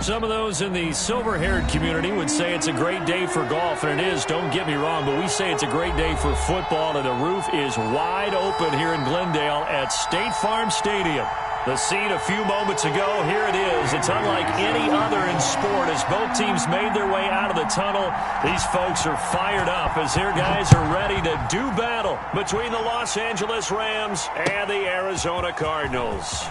Some of those in the silver-haired community would say it's a great day for golf, and it is, don't get me wrong, but we say it's a great day for football, and the roof is wide open here in Glendale at State Farm Stadium. The scene a few moments ago, here it is. It's unlike any other in sport as both teams made their way out of the tunnel. These folks are fired up as their guys are ready to do battle between the Los Angeles Rams and the Arizona Cardinals.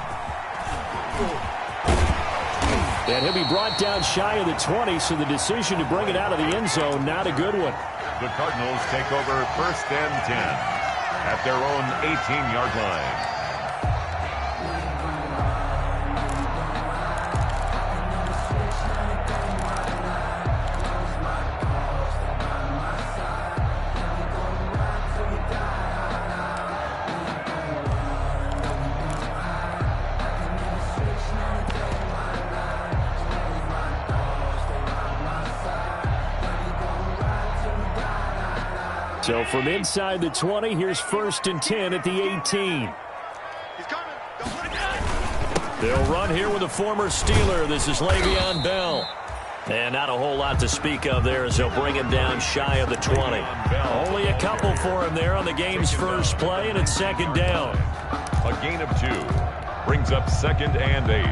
And he'll be brought down shy of the 20, so the decision to bring it out of the end zone, not a good one. The Cardinals take over 1st and 10 at their own 18-yard line. So from inside the 20, here's 1st and 10 at the 18. They'll run here with a former Steeler. This is Le'Veon Bell. And not a whole lot to speak of there as they'll bring him down shy of the 20. Only a couple for him there on the game's first play, and it's 2nd down. A gain of 2 brings up 2nd and 8.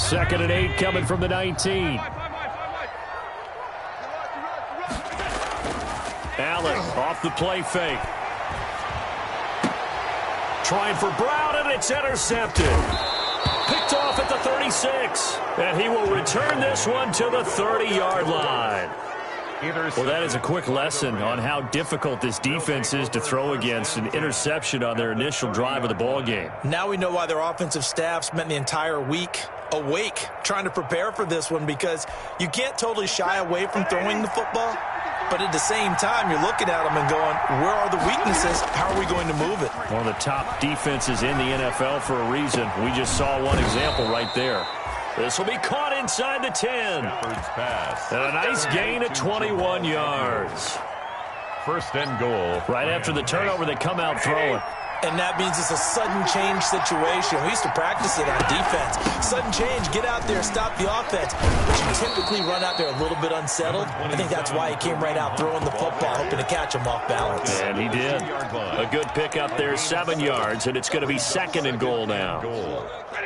2nd and 8 coming from the 19. Allen off the play fake. Trying for Brown, and it's intercepted. Picked off at the 36. And he will return this one to the 30-yard line. Well, that is a quick lesson on how difficult this defense is to throw against. An interception on their initial drive of the ball game. Now we know why their offensive staff spent the entire week awake trying to prepare for this one, because you can't totally shy away from throwing the football. But at the same time, you're looking at them and going, where are the weaknesses? How are we going to move it? One of the top defenses in the NFL for a reason. We just saw one example right there. This will be caught inside the 10. And a nice gain of 21 yards. 1st and goal. Right after the turnover, they come out throwing. And that means it's a sudden change situation. We used to practice it on defense. Sudden change, get out there, stop the offense. But you typically run out there a little bit unsettled. I think that's why he came right out throwing the football, hoping to catch him off balance. And he did. A good pickup there, 7 yards, and it's going to be 2nd and goal now.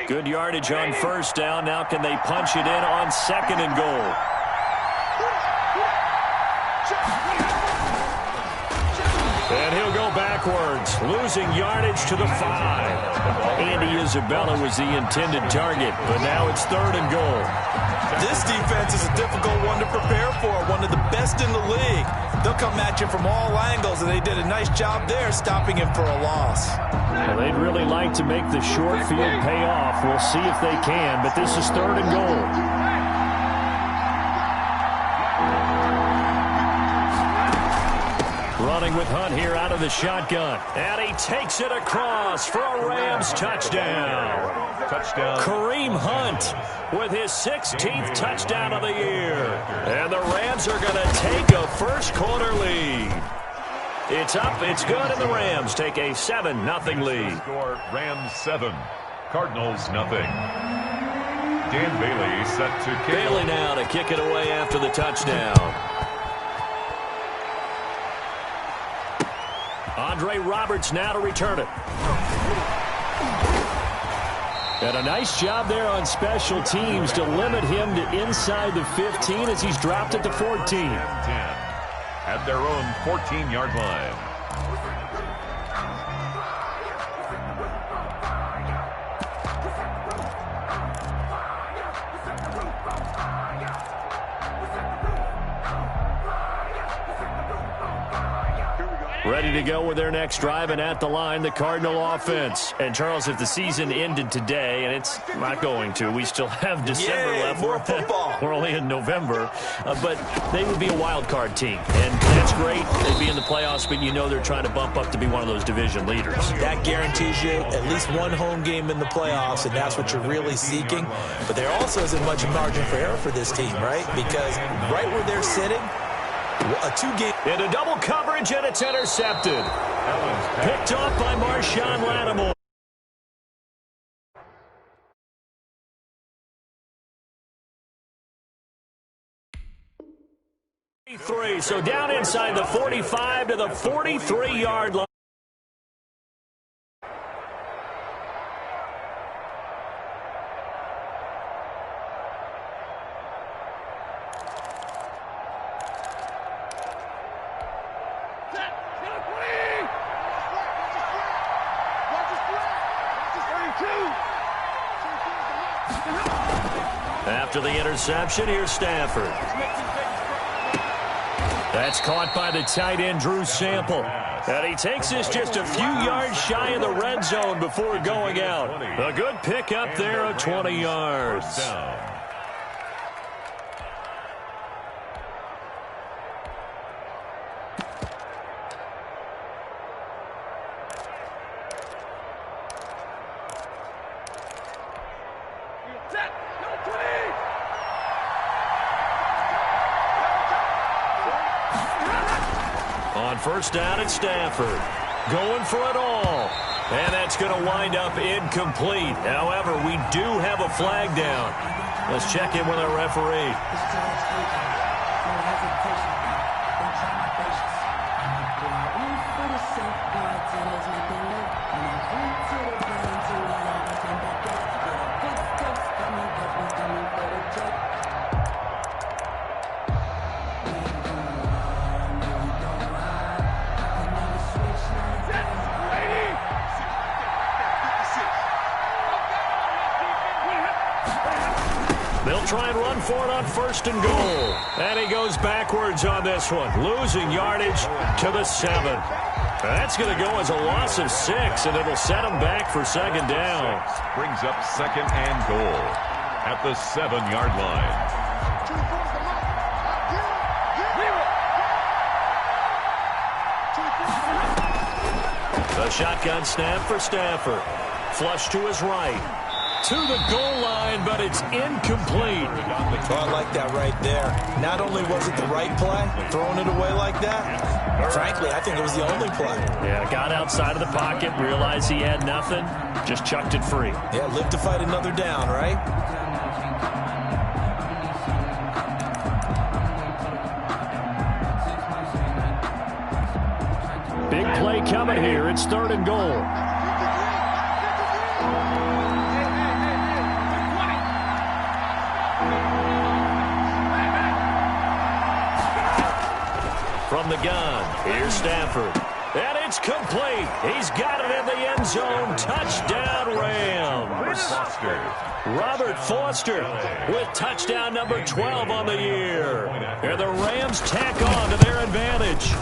Good yardage on 1st down. Now can they punch it in on 2nd and goal? And he'll go backwards, losing yardage to the 5. Andy Isabella was the intended target, but now it's 3rd and goal. This defense is a difficult one to prepare for, one of the best in the league. They'll come at you from all angles, and they did a nice job there stopping him for a loss. Well, they'd really like to make the short field pay off. We'll see if they can, but this is 3rd and goal. Running with Hunt here out of the shotgun. And he takes it across for a Rams touchdown. Kareem Hunt with his 16th touchdown of the year. And the Rams are going to take a first-quarter lead. It's up, it's good, and the Rams take a 7-0 lead. Score Rams 7, Cardinals nothing. Dan Bailey set to kick. Bailey now to kick it away after the touchdown. Andre Roberts now to return it. And a nice job there on special teams to limit him to inside the 15 as he's dropped it to 14. 10 at their own 14-yard line. Ready to go with their next drive, and at the line, the Cardinal offense. And, Charles, if the season ended today, and it's not going to, we still have December left. More football. We're only in November. But they would be a wild card team. And that's great. They'd be in the playoffs, but you know they're trying to bump up to be one of those division leaders. That guarantees you at least one home game in the playoffs, and that's what you're really seeking. But there also isn't much margin for error for this team, right? Because right where they're sitting, a two-game. Into double coverage, and it's intercepted. Picked off by Marshawn Lattimore. So down inside the 45 to the 43-yard line. After the interception, here's Stafford. That's caught by the tight end, Drew Sample. And he takes this just a few yards shy of the red zone before going out. A good pickup there of 20 yards. On first down at Stafford. Going for it all. And that's going to wind up incomplete. However, we do have a flag down. Let's check in with our referee. They'll try and run for it on first and goal. And he goes backwards on this one, losing yardage to the 7. That's going to go as a loss of 6, and it'll set him back for second down. Brings up second and goal at the 7-yard line. The shotgun snap for Stafford. Flush to his right. To the goal line, but it's incomplete. Oh, I like that right there. Not only was it the right play, throwing it away like that, frankly, I think it was the only play. Yeah, got outside of the pocket, realized he had nothing, just chucked it free. Yeah, live to fight another down, right? Big play coming here. It's third and goal. From the gun, here's Stafford. And it's complete. He's got it in the end zone. Touchdown, Rams. Robert Foster with touchdown number 12 on the year. And the Rams tack on to their advantage.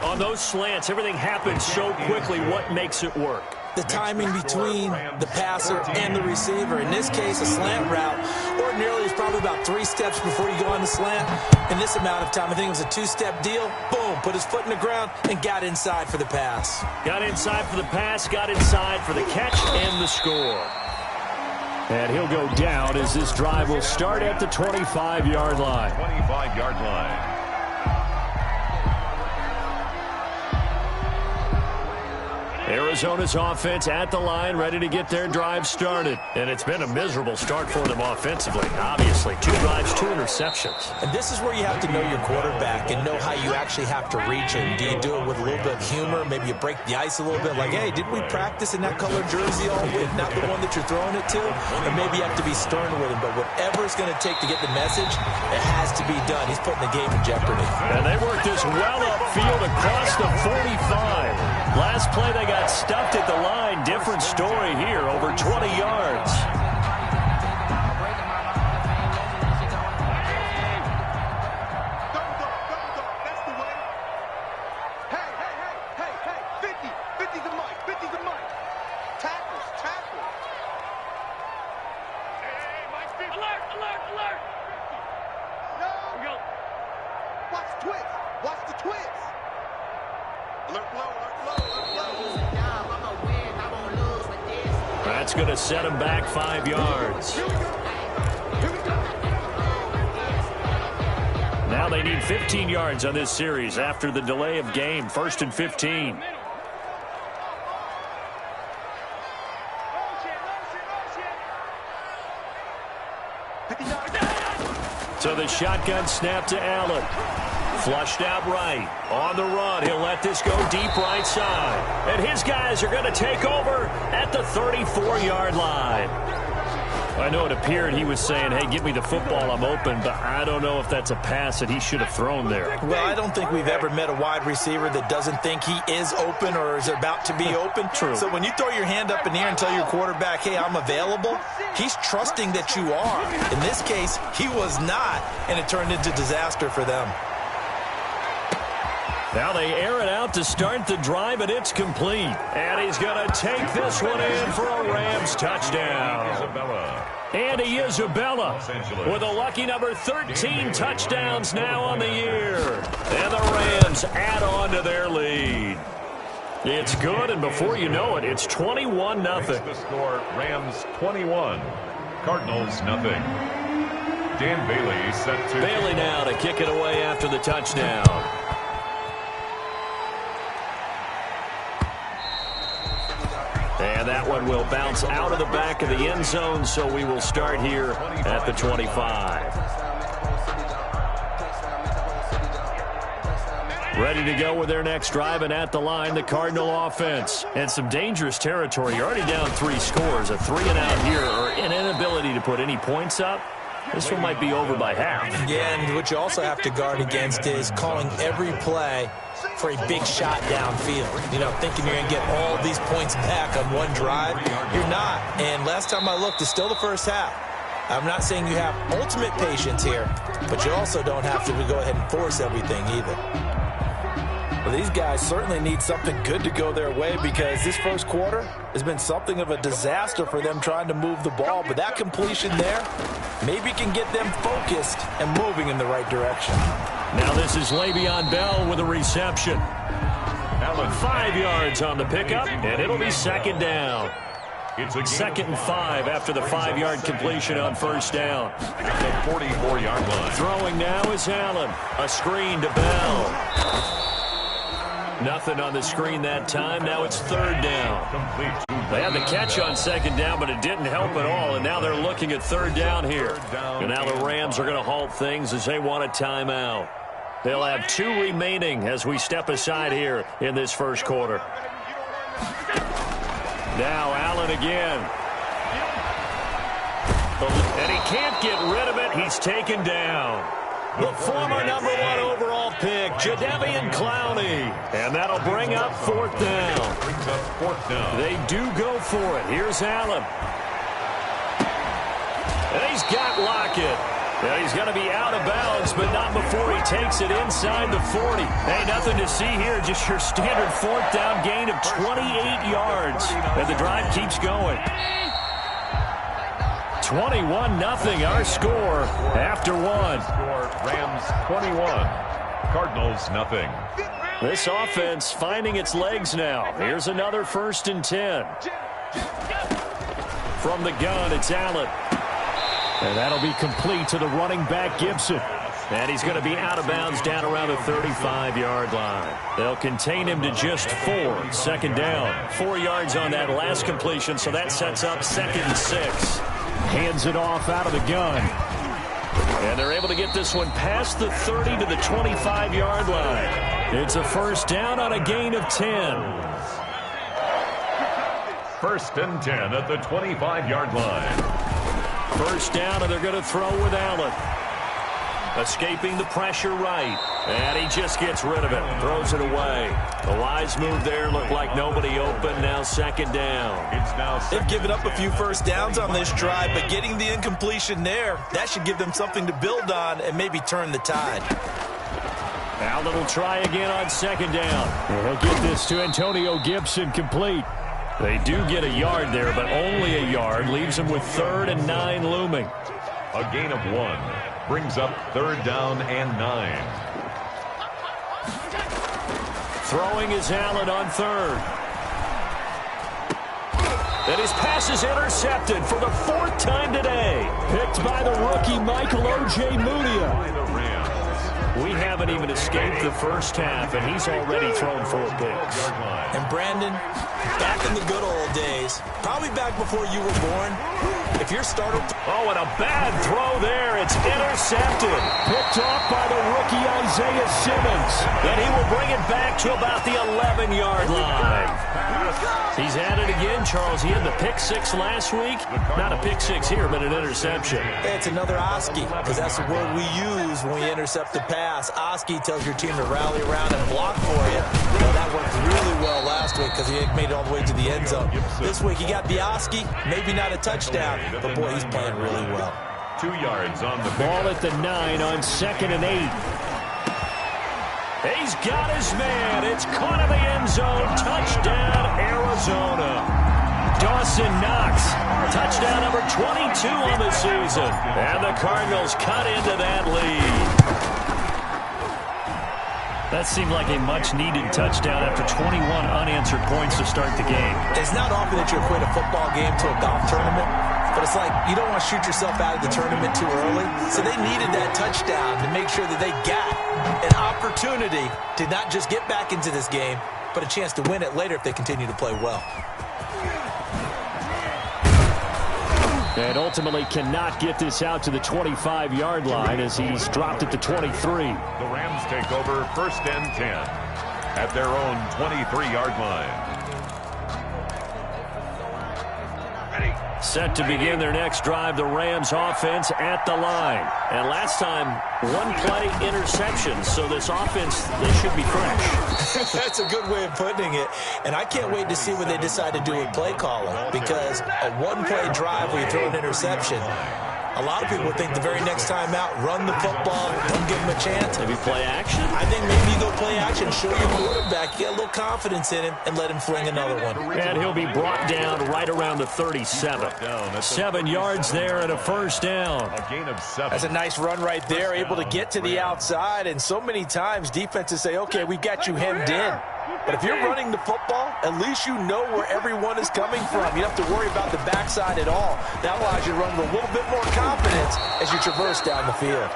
On those slants, everything happens so quickly. What makes it work? The timing between the passer and the receiver. In this case, a slant route. Ordinarily, it's probably about 3 steps before you go on the slant. In this amount of time, I think it was a 2-step deal. Boom, put his foot in the ground and got inside for the pass. Got inside for the pass, got inside for the catch and the score. And he'll go down as this drive will start at the 25-yard line. 25-yard line. Arizona's offense at the line, ready to get their drive started. And it's been a miserable start for them offensively. Obviously, 2 drives, 2 interceptions. And this is where you have to know your quarterback and know how you actually have to reach him. Do you do it with a little bit of humor? Maybe you break the ice a little bit, like, hey, didn't we practice in that colored jersey all week, not the one that you're throwing it to? Or maybe you have to be stern with him. But whatever it's going to take to get the message, it has to be done. He's putting the game in jeopardy. And they worked this well upfield across the 45. Last play, they got stuffed at the line. Different story here, over 20 yards. That's the way. Hey, 50's a mic, 50's a mic. Tackles. Hey, Mike, 50. Alert. No. Here we go. Watch the twist. Alert flow. That's going to set him back 5 yards. Now they need 15 yards on this series after the delay of game. 1st and 15. So the shotgun snap to Allen. Flushed out right. On the run. He'll let this go deep right side. And his guys are going to take over at the 34-yard line. I know it appeared he was saying, hey, give me the football, I'm open, but I don't know if that's a pass that he should have thrown there. Well, I don't think we've ever met a wide receiver that doesn't think he is open or is about to be open. True. So when you throw your hand up in the air and tell your quarterback, hey, I'm available, he's trusting that you are. In this case, he was not, and it turned into disaster for them. Now they air it out to start the drive, and it's complete. And he's going to take this one in for a Rams touchdown. Andy Isabella with a lucky number 13 touchdowns now on the year. And the Rams add on to their lead. It's good, and before you know it, it's 21-0. The score, Rams 21, Cardinals nothing. Dan Bailey set to... Bailey now to kick it away after the touchdown. And that one will bounce out of the back of the end zone, so we will start here at the 25. Ready to go with their next drive, and at the line, the Cardinal offense. And some dangerous territory. You're already down 3 scores. A 3-and-out here, or an inability to put any points up. This one might be over by half. Yeah, and what you also have to guard against is calling every play for a big shot downfield. You know, thinking you're going to get all these points back on one drive. You're not. And last time I looked, it's still the first half. I'm not saying you have ultimate patience here, but you also don't have to go ahead and force everything either. Well, these guys certainly need something good to go their way, because this first quarter has been something of a disaster for them trying to move the ball. But that completion there maybe can get them focused and moving in the right direction. Now this is Le'Veon Bell with a reception. 5 yards on the pickup, and it'll be second down. It's a 2nd and 5 after the 5-yard completion on first down. At the 44-yard line. Throwing now is Allen. A screen to Bell. Nothing on the screen that time. Now it's 3rd down. They had the catch on 2nd down, but it didn't help at all, and now they're looking at 3rd down here. And now the Rams are going to halt things as they want a timeout. They'll have 2 remaining as we step aside here in this first quarter. Now Allen again. And he can't get rid of it. He's taken down. The former number 1 overall pick, Jadeveon Clowney. And that'll bring up 4th down. They do go for it. Here's Allen. And he's got Lockett. And he's going to be out of bounds, but not before he takes it inside the 40. Hey, nothing to see here. Just your standard 4th down gain of 28 yards. And the drive keeps going. 21-0 our score after 1. Rams 21, Cardinals nothing. This offense finding its legs now. Here's another 1st and 10. From the gun, it's Allen. And that'll be complete to the running back, Gibson. And he's going to be out of bounds down around the 35-yard line. They'll contain him to just 4. 2nd down. 4 yards on that last completion, so that sets up 2nd and 6. Hands it off out of the gun. And they're able to get this one past the 30 to the 25-yard line. It's a 1st down on a gain of 10. 1st and 10 at the 25-yard line. 1st down, and they're going to throw with Allen. Escaping the pressure right. And he just gets rid of it. Throws it away. A wise move there. Looked like nobody open. Now 2nd down. They've given up a few 1st downs on this drive, but getting the incompletion there, that should give them something to build on and maybe turn the tide. Allen will try again on 2nd down. And he'll get this to Antonio Gibson complete. They do get a yard there, but only a yard. Leaves them with 3rd and 9 looming. A gain of 1 brings up 3rd down and 9. Throwing is Allen on 3rd. And his pass is intercepted for the 4th time today. Picked by the rookie Michael O.J. Mudia. We haven't even escaped the first half, and he's already thrown 4 picks. And Brandon, back in the good old days, probably back before you were born, if your starter... Oh, and a bad throw there. It's intercepted. Picked off by the rookie Isaiah Simmons. And he will bring it back to about the 11-yard line. He's at it again, Charles. He had the pick 6 last week. Not a pick 6 here, but an interception. Hey, it's another Oski, because that's the word we use when we intercept the pass. Oski tells your team to rally around and block for you. You know, that worked really well last week because he made it all the way to the end zone. This week he got the Oski, maybe not a touchdown, but boy, he's playing really well. 2 yards on the ball at the 9 on 2nd and 8. He's got his man. It's caught in the end zone. Touchdown, Arizona. Dawson Knox. Touchdown number 22 on the season. And the Cardinals cut into that lead. That seemed like a much-needed touchdown after 21 unanswered points to start the game. It's not often that you equate a football game to a golf tournament, but it's like you don't want to shoot yourself out of the tournament too early. So they needed that touchdown to make sure that they got an opportunity to not just get back into this game, but a chance to win it later if they continue to play well. And ultimately cannot get this out to the 25-yard line as he's dropped at the 23. The Rams take over 1st and 10 at their own 23-yard line. Set to begin their next drive, the Rams offense at the line. And last time, 1-play interception, so this offense, they should be fresh. That's a good way of putting it. And I can't wait to see what they decide to do with play calling, because a 1-play drive where you throw an interception, a lot of people think the very next time out, run the football, don't give him a chance. Maybe play action? I think maybe you go play action, show your quarterback, get a little confidence in him, and let him fling another one. And he'll be brought down right around the 37. 7 yards there and a first down. A gain of 7. That's a nice run right there, able to get to the outside. And so many times defenses say, okay, we've got you hemmed in. But if you're running the football, at least you know where everyone is coming from. You don't have to worry about the backside at all. That allows you to run with a little bit more confidence as you traverse down the field.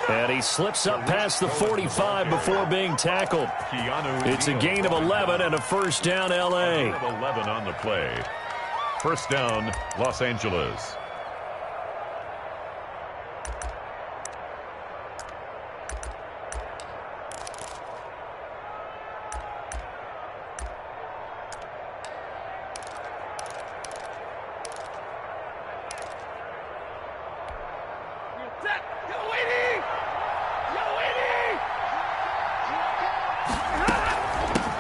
And he slips up past the 45 before being tackled. It's a gain of 11 and a first down, L.A. 11 on the play. First down, Los Angeles.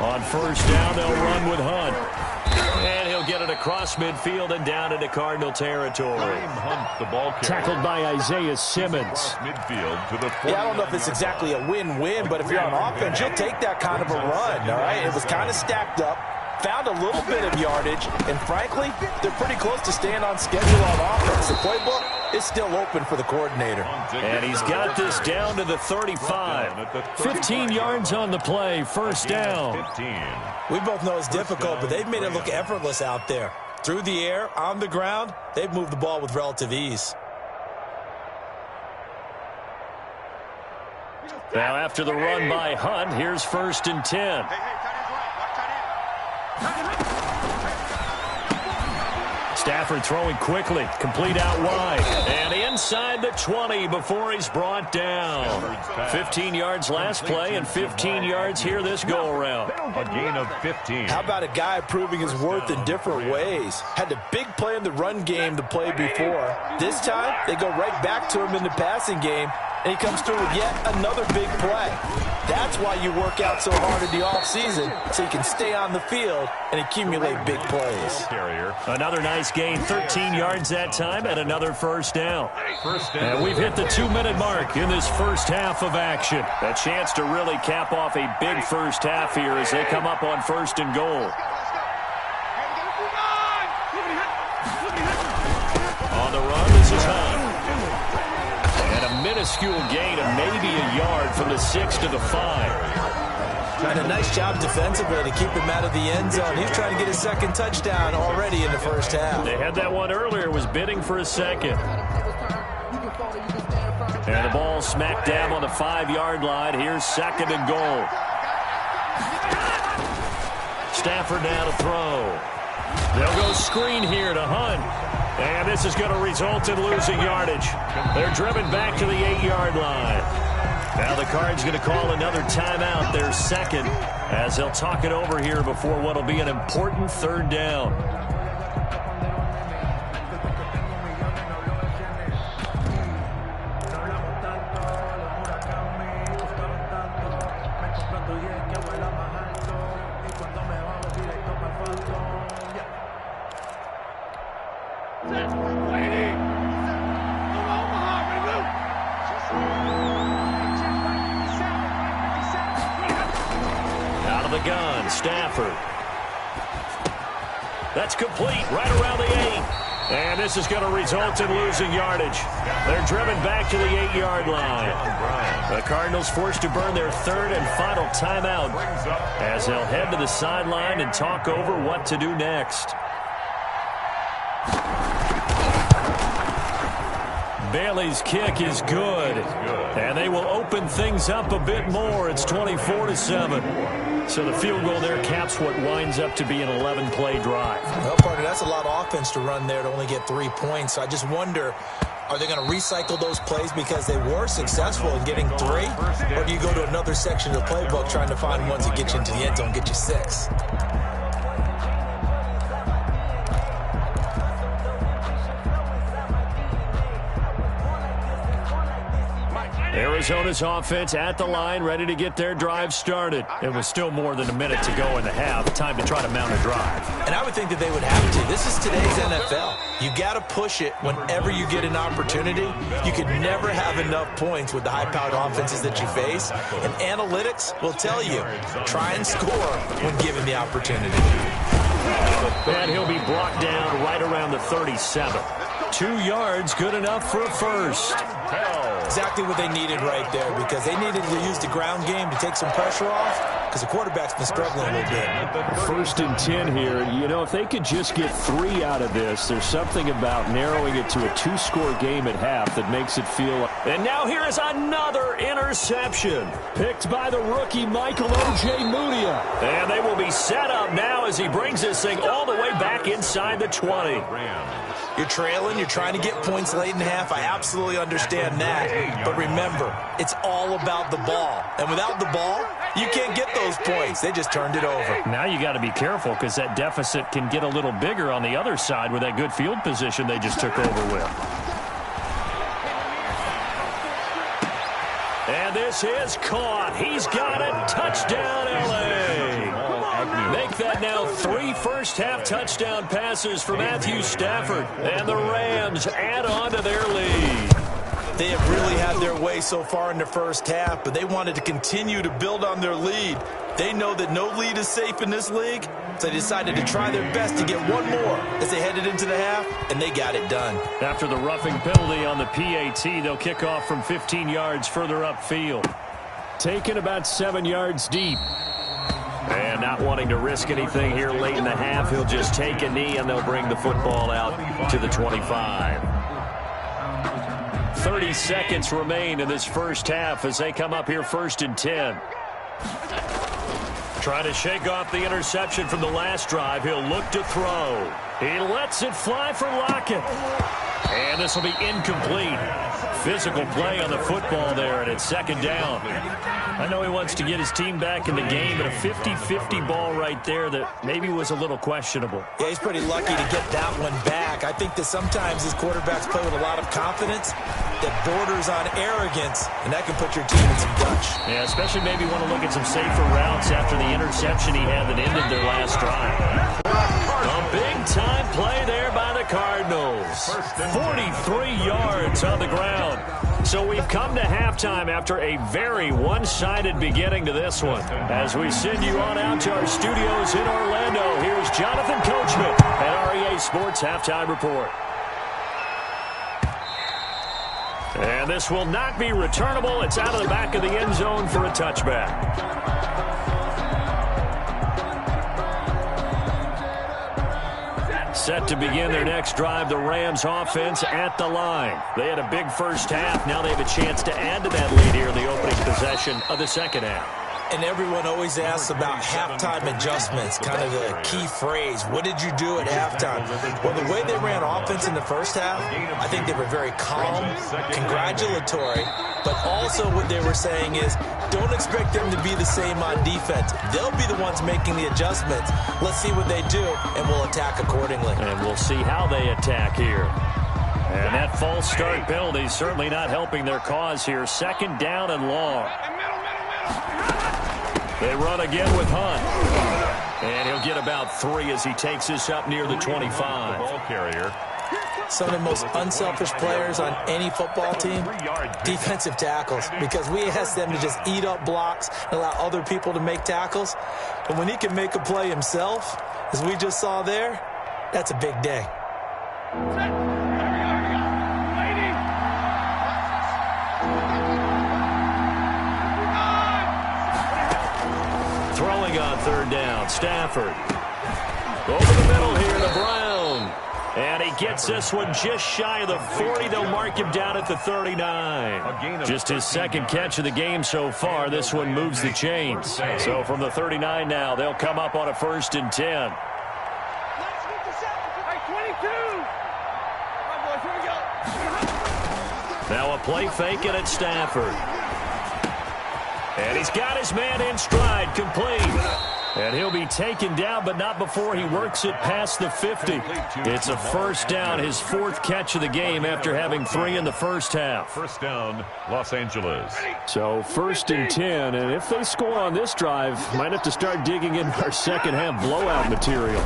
On first down, they'll run with Hunt. And he'll get it across midfield and down into Cardinal territory. Hunt, the ball carrier. Tackled by Isaiah Simmons. Midfield to the 40. Yeah, I don't know if it's exactly a win-win, but if you're on offense, you'll take that kind of a run, all right? It was kind of stacked up, found a little bit of yardage, and frankly, they're pretty close to staying on schedule on offense. The playbook is still open for the coordinator. And he's got this down to the 35. 15 yards on the play, first down. 15. We both know it's difficult, but they've made it look effortless out there. Through the air, on the ground, they've moved the ball with relative ease. Now after the run by Hunt, here's 1st and 10. Stafford throwing quickly, complete out wide, and inside the 20 before he's brought down. 15 yards last play and 15 yards here this go-around. A gain of 15. How about a guy proving his worth in different ways? Had the big play in the run game to play before. This time, they go right back to him in the passing game, and he comes through with yet another big play. That's why you work out so hard in the offseason, so you can stay on the field and accumulate big plays. Another nice gain, 13 yards that time, and another first down. And we've hit the 2-minute mark in this first half of action. A chance to really cap off a big first half here as they come up on 1st and goal. On the run, this is Hunt. Minuscule gain of maybe a yard from the 6 to the 5. And a nice job defensively to keep him out of the end zone. He's trying to get his second touchdown already in the first half. They had that one earlier, was bidding for a second. And the ball smack dab on the 5-yard line. Here's 2nd and goal. Stafford now to throw. They'll go screen here to Hunt. And this is going to result in losing yardage. They're driven back to the 8-yard line. Now the Cards going to call another timeout, their 2nd, as they'll talk it over here before what will be an important 3rd down. Gun, Stafford. That's complete right around the 8. And this is going to result in losing yardage. They're driven back to the 8-yard line. The Cardinals forced to burn their 3rd and final timeout as they'll head to the sideline and talk over what to do next. Bailey's kick is good. And they will open things up a bit more. It's 24-7. So the field goal there caps what winds up to be an 11-play drive. Well, partner, that's a lot of offense to run there to only get 3 points. So I just wonder, are they going to recycle those plays because they were successful in getting 3? Or do you go to another section of the playbook trying to find ones that get you into the end zone, get you 6? Arizona's offense at the line, ready to get their drive started. It was still more than a minute to go in the half. Time to try to mount a drive. And I would think that they would have to. This is today's NFL. You got to push it whenever you get an opportunity. You could never have enough points with the high-powered offenses that you face. And analytics will tell you, try and score when given the opportunity. And he'll be brought down right around the 37. 2 yards, good enough for a first. Exactly what they needed right there, because they needed to use the ground game to take some pressure off, because the quarterback's been struggling a little bit. 1st and 10 here. You know, if they could just get 3 out of this, there's something about narrowing it to a 2-score game at half that makes it feel. And now here is another interception, picked by the rookie Michael Ojemudia. And they will be set up now as he brings this thing all the way back inside the 20. You're trailing, you're trying to get points late in half. I absolutely understand that. But remember, it's all about the ball. And without the ball, you can't get those points. They just turned it over. Now you got to be careful, because that deficit can get a little bigger on the other side with that good field position they just took over with. And this is caught. He's got it. Touchdown, L.A. Make that now 3 first-half touchdown passes for Matthew Stafford. And the Rams add on to their lead. They have really had their way so far in the first half, but they wanted to continue to build on their lead. They know that no lead is safe in this league, so they decided to try their best to get one more as they headed into the half, and they got it done. After the roughing penalty on the PAT, they'll kick off from 15 yards further upfield. Taken about 7 yards deep. And not wanting to risk anything here late in the half, he'll just take a knee, and they'll bring the football out to the 25. 30 seconds remain in this first half as they come up here 1st and 10. Trying to shake off the interception from the last drive. He'll look to throw. He lets it fly for Lockett. And this will be incomplete. Physical play on the football there, and it's 2nd down. I know he wants to get his team back in the game, but a 50-50 ball right there that maybe was a little questionable. Yeah, he's pretty lucky to get that one back. I think that sometimes his quarterbacks play with a lot of confidence that borders on arrogance, and that can put your team in some Dutch. Yeah, especially maybe want to look at some safer routes after the interception he had that ended their last drive. A big-time play there by the Cardinals. 43 yards on the ground. So we've come to halftime after a very one-sided beginning to this one. As we send you on out to our studios in Orlando, here's Jonathan Coachman at REA Sports Halftime Report. And this will not be returnable. It's out of the back of the end zone for a touchback. Set to begin their next drive, the Rams offense at the line. They had a big first half. Now they have a chance to add to that lead here in the opening possession of the second half. And everyone always asks about halftime adjustments, kind of the key phrase. What did you do at halftime? Well, the way they ran offense in the first half, I think they were very calm, congratulatory, but also what they were saying is don't expect them to be the same on defense. They'll be the ones making the adjustments. Let's see what they do, and we'll attack accordingly. And we'll see how they attack here. And that false start penalty is certainly not helping their cause here. Second down and long. They run again with Hunt. And he'll get about 3 as he takes this up near the 25. Ball carrier. Some of the most unselfish players on any football team, defensive tackles, because we ask them to just eat up blocks and allow other people to make tackles. But when he can make a play himself, as we just saw there, that's a big day. Throwing on third down, Stafford. Over the middle here to Brown. And he gets this one just shy of the 40. They'll mark him down at the 39. Just his second catch of the game so far. This one moves the chains. So from the 39 now, they'll come up on a 1st and 10. Now a play fake it at Stafford. And he's got his man in stride, complete. And he'll be taken down, but not before he works it past the 50. It's a first down, his 4th catch of the game after having 3 in the first half. First down, Los Angeles. So 1st and 10, and if they score on this drive, might have to start digging in our second half blowout material.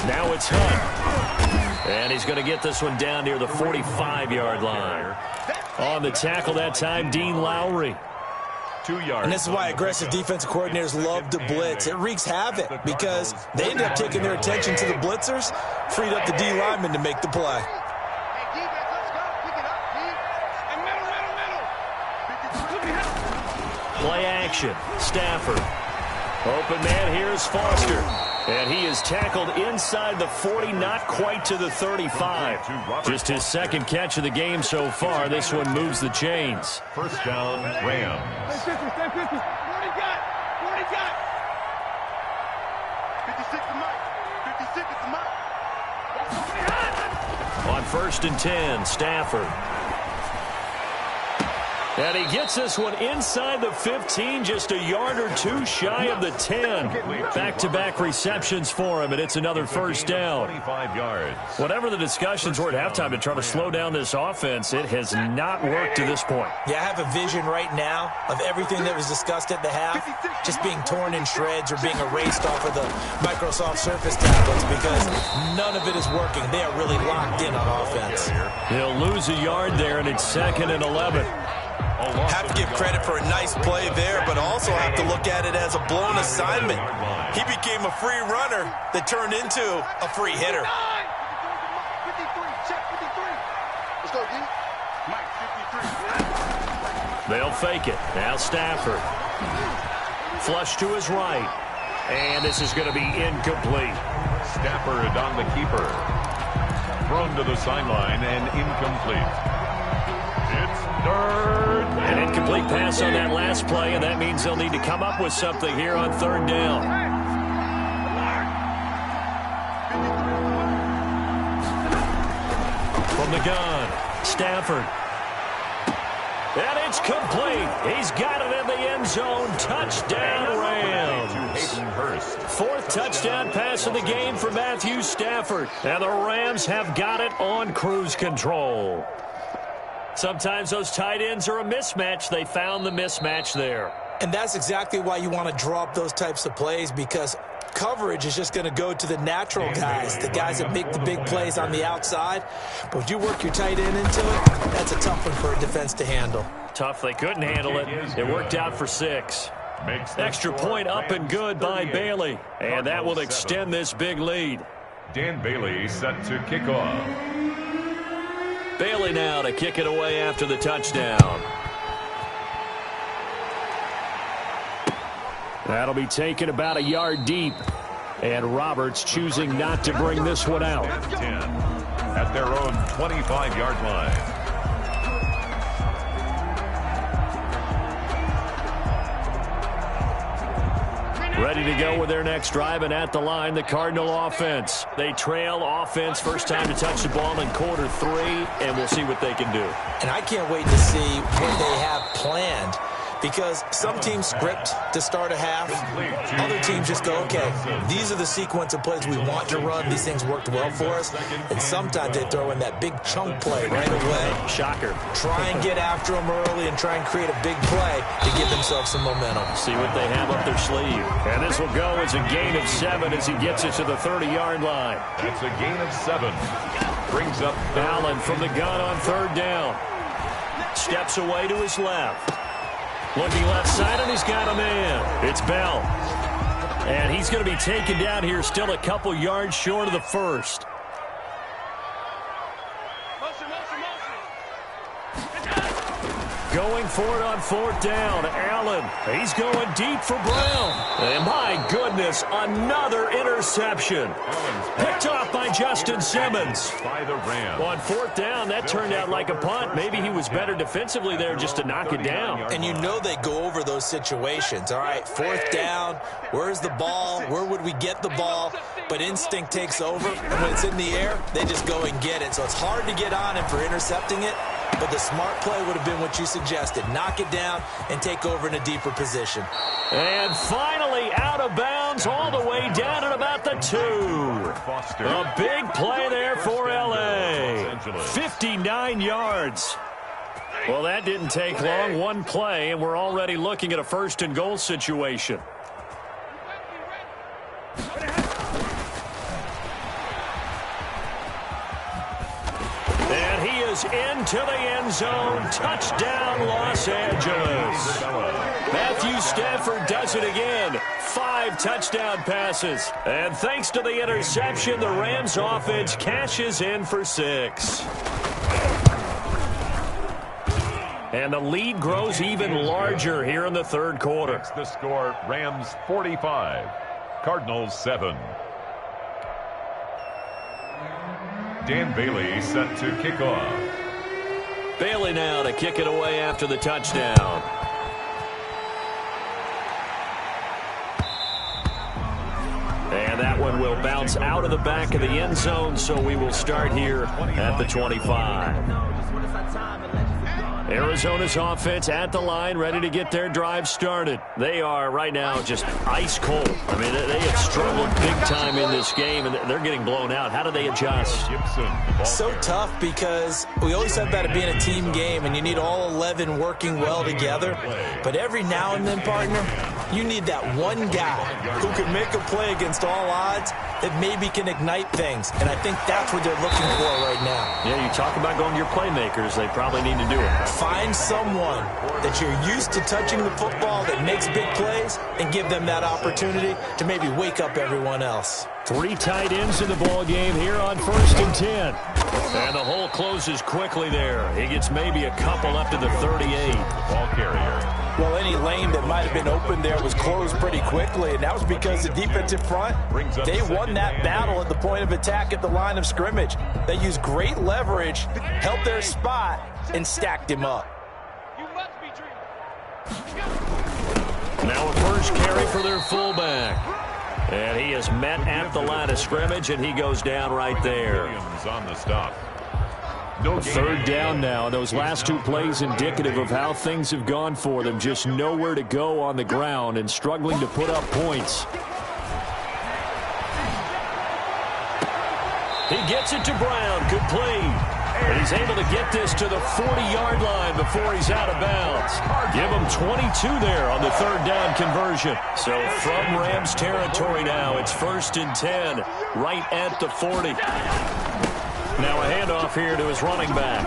Now it's Hunt. And he's going to get this one down near the 45-yard line. On the tackle that time, Dean Lowry. 2 yards. And this is why aggressive defensive coordinators love to blitz. It wreaks havoc because they end up taking their attention to the blitzers, freed up the D lineman to make the play. Play action. Stafford. Open man, here's Foster. And he is tackled inside the 40, not quite to the 35. Just his second catch of the game so far. This one moves the chains. First down, Rams. 56 is Mike. 56 is Mike. On 1st and 10, Stafford. And he gets this one inside the 15, just a yard or 2 shy of the 10. Back-to-back receptions for him, and it's another first down. 25 yards. Whatever the discussions were at halftime to try to slow down this offense, it has not worked to this point. Yeah, I have a vision right now of everything that was discussed at the half just being torn in shreds or being erased off of the Microsoft Surface tablets because none of it is working. They are really locked in on offense. He'll lose a yard there, and it's 2nd and 11. Have to give credit for a nice play there, but also have to look at it as a blown assignment. He became a free runner that turned into a free hitter. 53, check 53. Let's go, D. Mike, 53. They'll fake it. Now Stafford. Flush to his right. And this is going to be incomplete. Stafford on the keeper. Thrown to the sideline and incomplete. It's 3rd. An incomplete pass on that last play, and that means they'll need to come up with something here on 3rd down. From the gun, Stafford. And it's complete. He's got it in the end zone. Touchdown, Rams. 4th touchdown pass of the game for Matthew Stafford. And the Rams have got it on cruise control. Sometimes those tight ends are a mismatch. They found the mismatch there. And that's exactly why you want to draw up those types of plays, because coverage is just going to go to the natural guys, the guys that make the big plays on the outside. But when you work your tight end into it, that's a tough one for a defense to handle. Tough. They couldn't handle it. It worked out for 6. Extra point up and good by Bailey. And that will extend this big lead. Dan Bailey set to kick off. Bailey now to kick it away after the touchdown. That'll be taken about a yard deep. And Roberts choosing not to bring this one out. 10 at their own 25-yard line. Ready to go with their next drive, and at the line, the Cardinal offense. They trail offense, first time to touch the ball in quarter 3, and we'll see what they can do. And I can't wait to see what they have planned, because some teams script to start a half. Other teams just go, okay, these are the sequence of plays we want to run. These things worked well for us. And sometimes they throw in that big chunk play right away. Shocker. Try and get after them early and try and create a big play to give themselves some momentum. See what they have up their sleeve. And this will go as a gain of 7 as he gets it to the 30-yard line. That's a gain of 7. Brings up Allen from the gun on 3rd down. Steps away to his left. Looking left side, and he's got a man. It's Bell. And he's going to be taken down here, still a couple yards short of the first. Going for it on 4th down. Allen, he's going deep for Brown. And my goodness, another interception. Picked off by Justin Simmons. by the Rams. On 4th down, that turned out like a punt. Maybe he was better defensively there just to knock it down. And you know they go over those situations. All right, 4th down, where's the ball? Where would we get the ball? But instinct takes over, and when it's in the air, they just go and get it. So it's hard to get on him for intercepting it, but the smart play would have been what you suggested. Knock it down and take over in a deeper position. And finally out of bounds all the way down at about the 2. A big play there for L.A. 59 yards. Well, that didn't take long. One play, and we're already looking at a 1st and goal situation. And he is into the end zone. Touchdown, Los Angeles. Matthew Stafford does it again. 5 touchdown passes. And thanks to the interception, the Rams offense cashes in for 6. And the lead grows even larger here in the 3rd quarter. It's the score, Rams 45, Cardinals 7. Dan Bailey set to kick off. Bailey now to kick it away after the touchdown. And that one will bounce out of the back of the end zone, so we will start here at the 25. Arizona's offense at the line, ready to get their drive started. They are right now just ice cold. I mean, they have struggled big time in this game, and they're getting blown out. How do they adjust? So tough, because we always said about it being a team game, and you need all 11 working well together. But every now and then, partner, you need that one guy who can make a play against all odds that maybe can ignite things. And I think that's what they're looking for right now. Yeah, you talk about going to your playmakers. They probably need to do it. Find someone that you're used to touching the football that makes big plays and give them that opportunity to maybe wake up everyone else. 3 tight ends in the ball game here on 1st and 10. And the hole closes quickly there. He gets maybe a couple up to the 38. Ball carrier. Well, any lane that might have been open there was closed pretty quickly, and that was because the defensive front, they won that battle at the point of attack at the line of scrimmage. They used great leverage, held their spot, and stacked him up. Now a first carry for their fullback. And he is met at the line of scrimmage, and he goes down right there. Williams on the stop. No 3rd down now. Those last 2 plays indicative of how things have gone for them. Just nowhere to go on the ground and struggling to put up points. He gets it to Brown. Complete. And he's able to get this to the 40-yard line before he's out of bounds. Give him 22 there on the 3rd down conversion. So from Rams territory now, it's 1st and 10, right at the 40. Now a handoff here to his running back.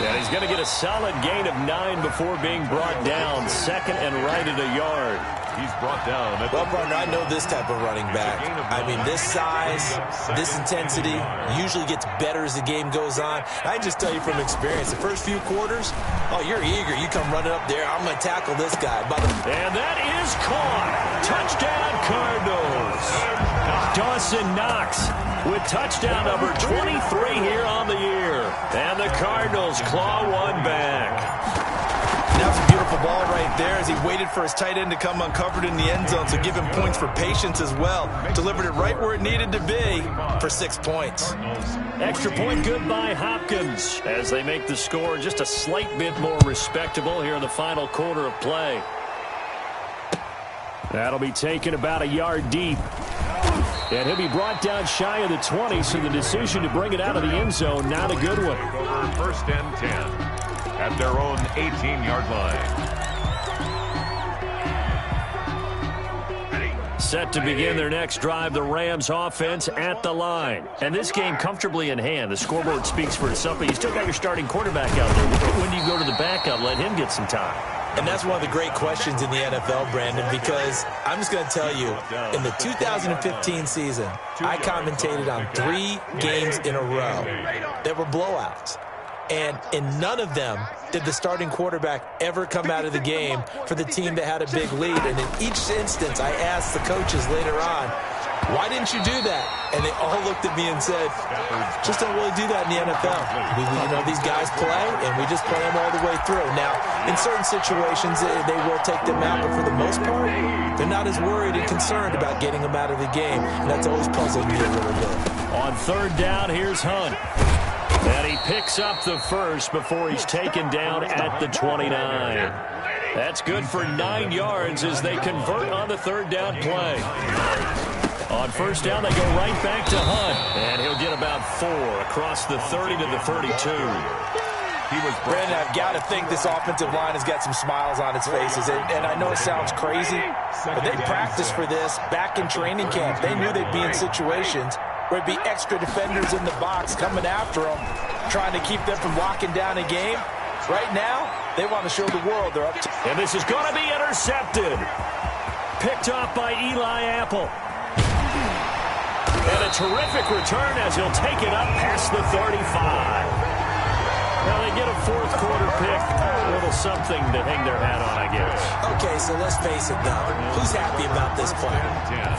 And he's going to get a solid gain of 9 before being brought down. 2nd and right at a yard. He's brought down. Well, partner, I know this type of running back. I mean, this size, this intensity usually gets better as the game goes on. I just tell you from experience, the first few quarters, oh, you're eager. You come running up there. I'm going to tackle this guy. And that is caught. Touchdown, Cardinals. Dawson Knox with touchdown number 23 here on the year. And the Cardinals claw one back. That was a beautiful ball right there as he waited for his tight end to come uncovered in the end zone, so give him points for patience as well. Delivered it right where it needed to be for 6 points. Extra point good by Hopkins as they make the score just a slight bit more respectable here in the final quarter of play. That'll be taken about a yard deep. And he'll be brought down shy of the 20, so the decision to bring it out of the end zone, not a good one. First and 10. At their own 18-yard line. Set to begin their next drive, the Rams offense at the line. And this game comfortably in hand. The scoreboard speaks for itself, but you still got your starting quarterback out there. When do you go to the backup, let him get some time? And that's one of the great questions in the NFL, Brandon, because I'm just going to tell you, in the 2015 season, I commentated on 3 games in a row that were blowouts. And in none of them did the starting quarterback ever come out of the game for the team that had a big lead. And in each instance, I asked the coaches later on, why didn't you do that? And they all looked at me and said, just don't really do that in the NFL. These guys play, and we just play them all the way through. Now, in certain situations, they will take them out, but for the most part, they're not as worried and concerned about getting them out of the game. And that's always puzzled me a little bit. On third down, here's Hunt. And he picks up the first before he's taken down at the 29. That's good for 9 yards as they convert on the third down play. On first down, they go right back to Hunt. And he'll get about 4 across the 30 to the 32. Brandon, I've got to think this offensive line has got some smiles on its faces. And I know it sounds crazy, but they practiced for this back in training camp. They knew they'd be in situations where it'd be extra defenders in the box coming after them, trying to keep them from locking down a game. Right now, they want to show the world they're up to. And this is going to be intercepted. Picked off by Eli Apple. And a terrific return as he'll take it up past the 35. Now they get a fourth quarter pick. A little something to hang their hat on, I guess. Okay, so let's face it, though. Who's happy about this play?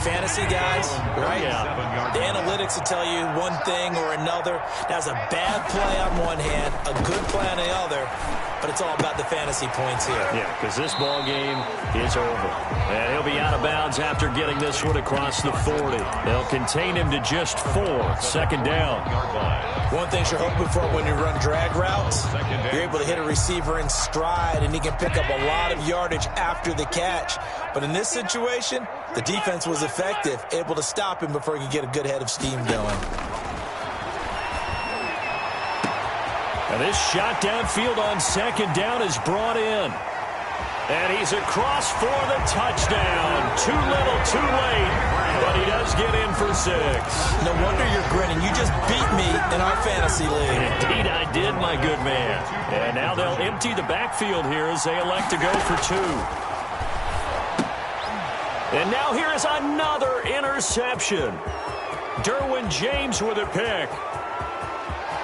Fantasy guys, right? Yeah. The analytics will tell you one thing or another. That's a bad play on one hand, a good play on the other, but it's all about the fantasy points here. Yeah, because this ball game is over. And he'll be out of bounds after getting this one across the 40. They'll contain him to just 4. Second down. One thing you're hoping for when you run drag routes, you're able to hit a receiver in stride, and he can pick up a lot of yardage after the catch. But in this situation, the defense was effective, able to stop him before he could get a good head of steam going. And this shot downfield on second down is brought in. And he's across for the touchdown. Too little, too late, but he does get in for 6. No wonder you're grinning. You just beat me in our fantasy league. Indeed, I did, my good man. And now they'll empty the backfield here as they elect to go for 2. And now here is another interception. Derwin James with a pick.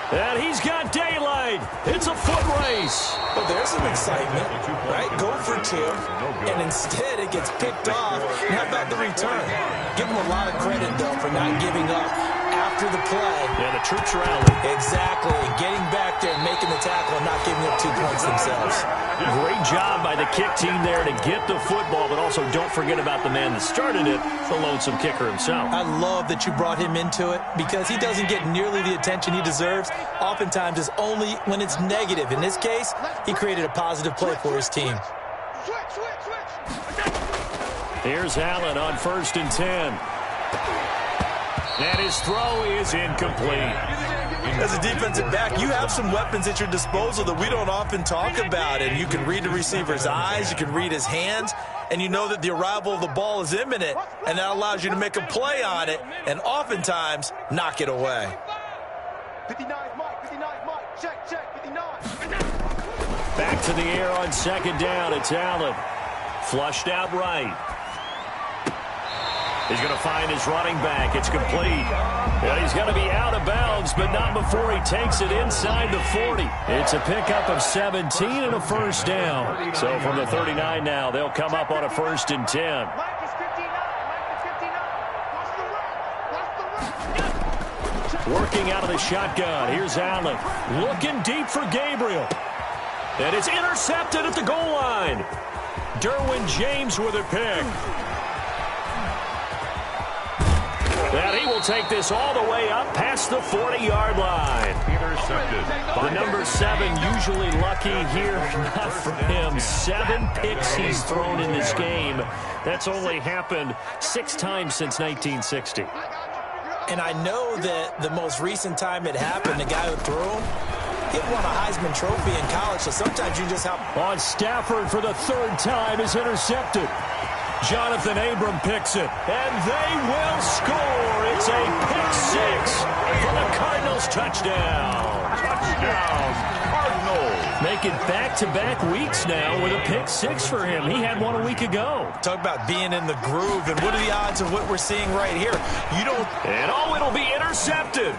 And he's got daylight. It's a foot race. Well, there's some excitement, right? Go for 2, and instead it gets picked off. And how about the return? Give him a lot of credit, though, for not giving up after the play. Yeah, the troops rallied. Exactly. Getting back there and making the tackle and not giving up 2 points themselves. Great job by the kick team there to get the football, but also don't forget about the man that started it, the lonesome kicker himself. I love that you brought him into it because he doesn't get nearly the attention he deserves. Oftentimes it's only when it's negative. In this case, he created a positive play for his team. Here's Allen on 1st and 10. And his throw is incomplete. As a defensive back, you have some weapons at your disposal that we don't often talk about. And you can read the receiver's eyes, you can read his hands, and you know that the arrival of the ball is imminent, and that allows you to make a play on it and oftentimes knock it away. 59, Mike, 59, Mike, check, 59. Back to the air on second down. It's Allen. Flushed out right. He's going to find his running back. It's complete. And he's going to be out of bounds, but not before he takes it inside the 40. It's a pickup of 17 and a first down. So from the 39 now, they'll come up on a 1st and 10. Working out of the shotgun. Here's Allen. Looking deep for Gabriel. And it's intercepted at the goal line. Derwin James with a pick. And he will take this all the way up past the 40-yard line. Intercepted. The number 7 usually lucky here. Not for him. 7 picks he's thrown in this game. That's only happened 6 times since 1960. And I know that the most recent time it happened, the guy who threw him, he won a Heisman Trophy in college, so sometimes you just have... On Stafford for the 3rd time is intercepted. Jonathan Abram picks it, and they will score. It's a pick 6 for the Cardinals touchdown. Touchdown, Cardinals. Making back-to-back weeks now with a pick 6 for him. He had one a week ago. Talk about being in the groove, and what are the odds of what we're seeing right here? You don't... And it'll be intercepted.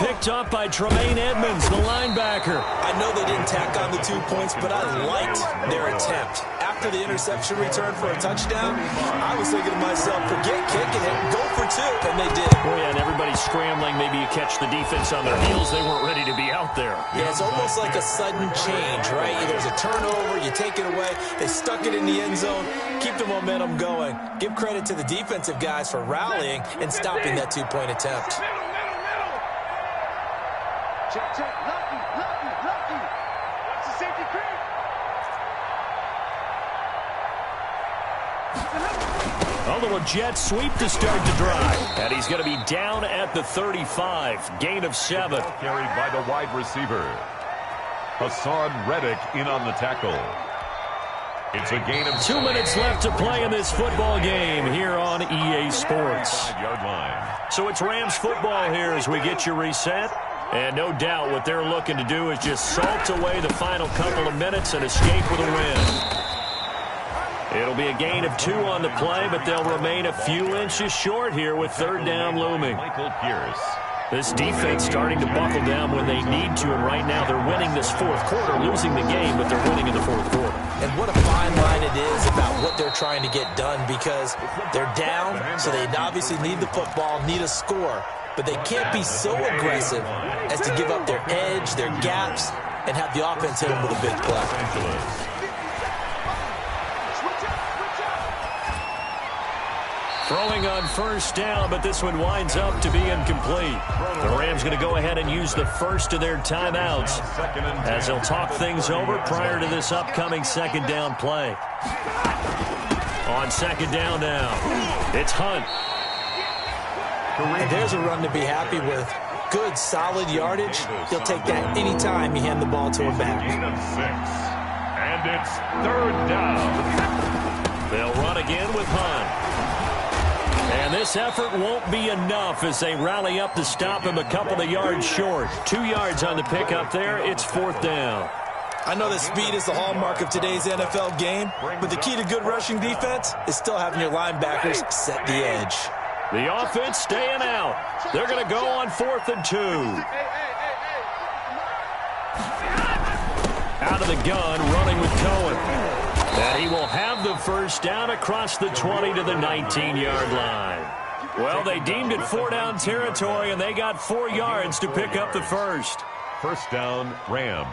Picked up by Tremaine Edmonds, the linebacker. I know they didn't tack on the 2 points, but I liked their attempt. After the interception return for a touchdown, I was thinking to myself, forget kicking it, go for 2, and they did. Oh, yeah, and everybody's scrambling. Maybe you catch the defense on their heels. They weren't ready to be out there. Yeah, it's almost like a sudden change, right? There's a turnover, you take it away, they stuck it in the end zone, keep the momentum going. Give credit to the defensive guys for rallying and stopping that 2-point attempt. Check, check. Lucky. Watch the safety creep. A little jet sweep to start the drive. And he's going to be down at the 35. Gain of 7. Carried by the wide receiver. Hassan Reddick in on the tackle. It's a gain of 2 minutes left to play in this football game here on EA Sports. 5-yard line. So it's Rams football here as we get you reset. And no doubt what they're looking to do is just salt away the final couple of minutes and escape with a win. It'll be a gain of 2 on the play, but they'll remain a few inches short here with 3rd down looming. Michael Pierce. This defense starting to buckle down when they need to, and right now they're winning this 4th quarter, losing the game, but they're winning in the 4th quarter. And what a fine line it is about what they're trying to get done, because they're down, so they obviously need the football, need a score. But they can't be so aggressive as to give up their edge, their gaps, and have the offense hit them with a big play. Throwing on 1st down, but this one winds up to be incomplete. The Rams going to go ahead and use the first of their timeouts as they'll talk things over prior to this upcoming 2nd down play. On 2nd down now, it's Hunt. And there's a run to be happy with. Good, solid yardage. He'll take that anytime you hand the ball to him back. Gain of 6. And it's 3rd down. They'll run again with Hunt. And this effort won't be enough as they rally up to stop him a couple of yards short. 2 yards on the pickup there. It's 4th down. I know that speed is the hallmark of today's NFL game, but the key to good rushing defense is still having your linebackers set the edge. The offense staying out. They're going to go on 4th and 2. Out of the gun, running with Cohen. And he will have the 1st down across the 20 to the 19-yard line. Well, they deemed it 4-down territory, and they got 4 yards to pick up the 1st. 1st down, Rams.